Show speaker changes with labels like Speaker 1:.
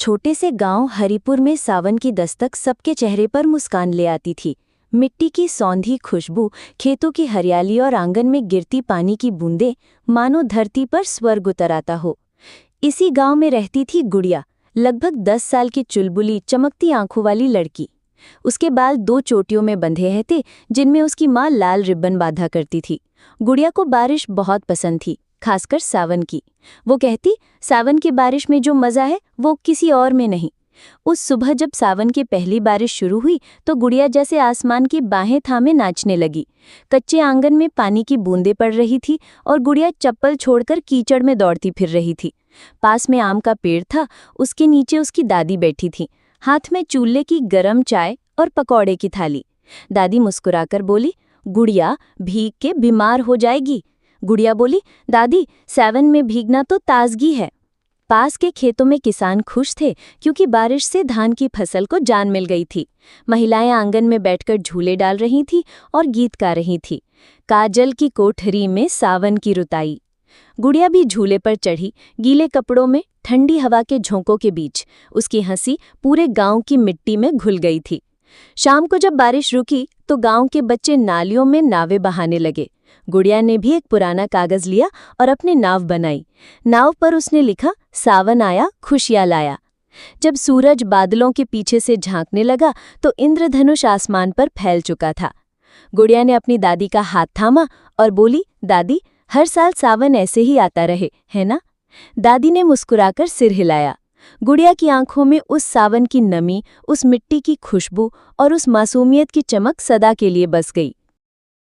Speaker 1: छोटे से गांव हरिपुर में सावन की दस्तक सबके चेहरे पर मुस्कान ले आती थी। मिट्टी की सौंधी खुशबू, खेतों की हरियाली और आंगन में गिरती पानी की बूंदें मानो धरती पर स्वर्ग उतर आता हो। इसी गांव में रहती थी गुड़िया, लगभग 10 साल की चुलबुली चमकती आंखों वाली लड़की। उसके बाल 2 चोटियों में बंधे हैं थे, जिनमें उसकी माँ लाल रिब्बन बांधा करती थी। गुड़िया को बारिश बहुत पसंद थी, खासकर सावन की। वो कहती, सावन की बारिश में जो मज़ा है वो किसी और में नहीं। उस सुबह जब सावन की पहली बारिश शुरू हुई तो गुड़िया जैसे आसमान की बाहें थामे नाचने लगी। कच्चे आंगन में पानी की बूंदें पड़ रही थी और गुड़िया चप्पल छोड़कर कीचड़ में दौड़ती फिर रही थी। पास में आम का पेड़ था, उसके नीचे उसकी दादी बैठी थी, हाथ में चूल्हे की गरम चाय और पकौड़े की थाली। दादी मुस्कुराकर बोली, गुड़िया भीग के बीमार हो जाएगी। गुड़िया बोली, दादी सावन में भीगना तो ताजगी है। पास के खेतों में किसान खुश थे क्योंकि बारिश से धान की फसल को जान मिल गई थी। महिलाएं आंगन में बैठकर झूले डाल रही थीं और गीत गा रही थीं। काजल की कोठरी में सावन की रुताई। गुड़िया भी झूले पर चढ़ी, गीले कपड़ों में, ठंडी हवा के झोंकों के बीच। उसकी हंसी पूरे गांव की मिट्टी में घुल गई थी। शाम को जब बारिश रुकी तो गांव के बच्चे नालियों में नावें बहाने लगे। गुड़िया ने भी एक पुराना कागज लिया और अपनी नाव बनाई। नाव पर उसने लिखा, सावन आया खुशियां लाया। जब सूरज बादलों के पीछे से झांकने लगा तो इंद्रधनुष आसमान पर फैल चुका था। गुड़िया ने अपनी दादी का हाथ थामा और बोली, दादी हर साल सावन ऐसे ही आता रहे, है ना? दादी ने मुस्कुराकर सिर हिलाया। गुड़िया की आंखों में उस सावन की नमी, उस मिट्टी की खुशबू और उस मासूमियत की चमक सदा के लिए बस गई।